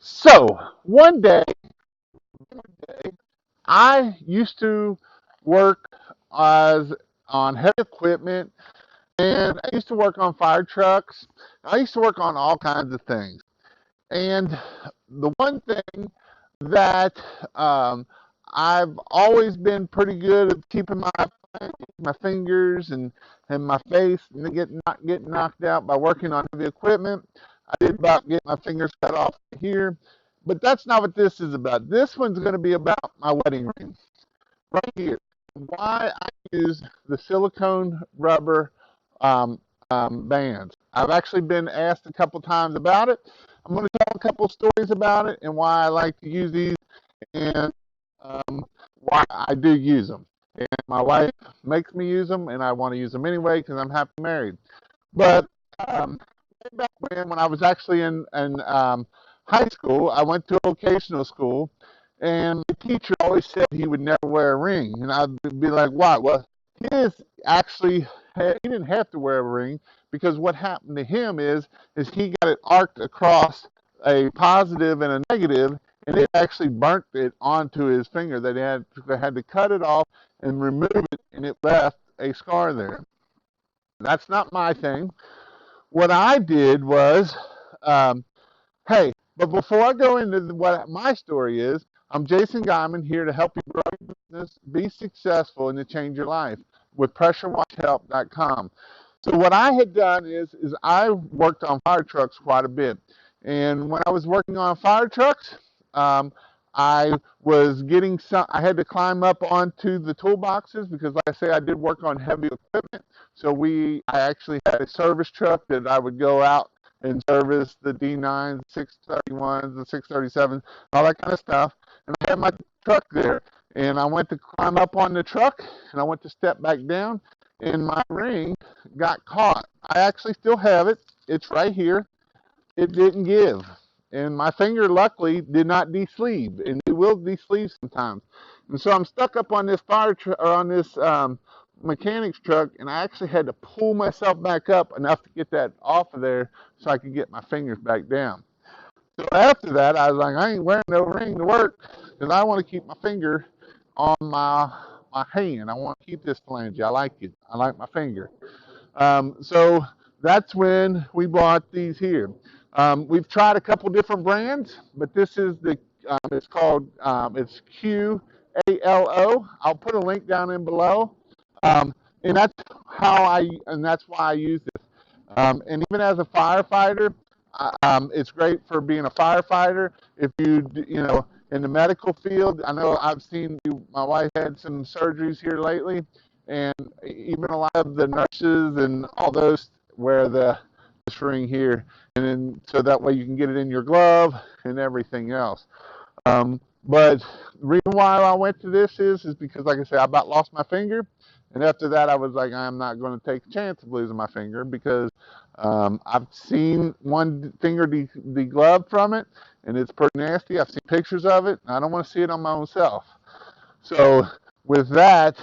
So one day, I used to work as on heavy equipment, and I used to work on fire trucks. I used to work on all kinds of things. And the one thing that I've always been pretty good at keeping my fingers and my face and not getting knocked out by working on heavy equipment. I did about get my fingers cut off here, but that's not what this is about. This one's going to be about my wedding ring right here. Why I use the silicone rubber um, bands. I've actually been asked a couple times about it. I'm going to tell a couple stories about it and why I like to use these and why I do use them. And my wife makes me use them, and I want to use them anyway because I'm happy married. But way back when I was actually in high school, I went to a vocational school, and the teacher always said he would never wear a ring, and I'd be like, "Why?" Well, his actually he didn't have to wear a ring because what happened to him is he got it arced across a positive and a negative, and it actually burnt it onto his finger. They had to cut it off and remove it, and it left a scar there. That's not my thing. What I did was, um, hey, but before I go into what my story is, I'm Jason Guyman here to help you grow your business, be successful, and to change your life with pressurewashhelp.com. So what I had done is I worked on fire trucks quite a bit, and when I was working on fire trucks, um, I was getting some. I had to climb up onto the toolboxes because, like I say, I did work on heavy equipment. So I actually had a service truck that I would go out and service the D9s, 631s, the 637s, all that kind of stuff. And I had my truck there. And I went to climb up on the truck, and I went to step back down, and my ring got caught. I actually still have it. It's right here. It didn't give. And my finger, luckily, did not de-sleeve, and it will de-sleeve sometimes. And so I'm stuck up on this on this mechanic's truck, and I actually had to pull myself back up enough to get that off of there so I could get my fingers back down. So after that, I was like, I ain't wearing no ring to work because I want to keep my finger on my hand. I want to keep this phalange. I like it. I like my finger. So that's when we bought these here. We've tried a couple different brands, but this is it's called, it's Qalo. I'll put a link down in below. And that's why I use this. And even as a firefighter, it's great for being a firefighter. If in the medical field, I know my wife had some surgeries here lately, and even a lot of the nurses and all those wear this ring here, and then so that way you can get it in your glove and everything else. But the reason why I went to this is because, like I said, I about lost my finger. And after that, I was like, I'm not going to take a chance of losing my finger because I've seen one finger degloved from it, and it's pretty nasty. I've seen pictures of it. And I don't want to see it on my own self. So with that,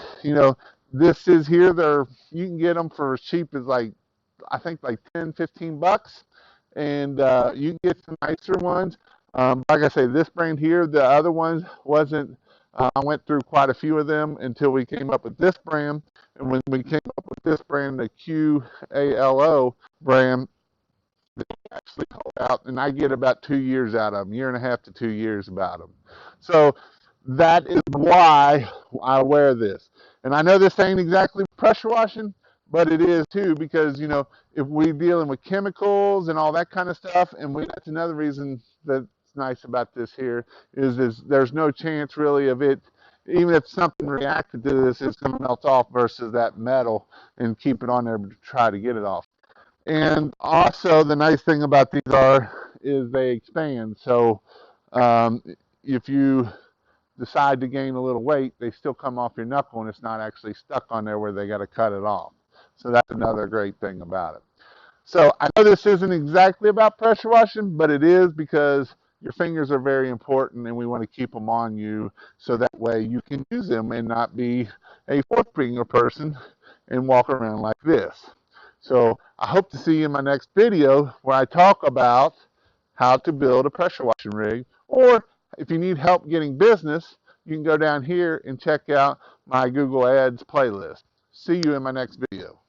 this is here. You can get them for as cheap as I think like 10, 15 bucks, and you can get some nicer ones. Like I say, this brand here, the other ones wasn't. I went through quite a few of them until we came up with this brand. And when we came up with this brand, the Qalo brand, they actually hold out, and I get about 2 years out of them, year and a half to 2 years about them. So that is why I wear this. And I know this ain't exactly pressure washing, but it is too, because if we're dealing with chemicals and all that kind of stuff, and that's another reason that's nice about this here is there's no chance really of it, even if something reacted to this, it's going to melt off versus that metal and keep it on there to try to get it off. And also the nice thing about these is they expand. So um, if you decide to gain a little weight, they still come off your knuckle and it's not actually stuck on there where they got to cut it off. So that's another great thing about it. So I know this isn't exactly about pressure washing, but it is because your fingers are very important and we want to keep them on you so that way you can use them and not be a fourth finger person and walk around like this. So I hope to see you in my next video where I talk about how to build a pressure washing rig. Or if you need help getting business, you can go down here and check out my Google Ads playlist. See you in my next video.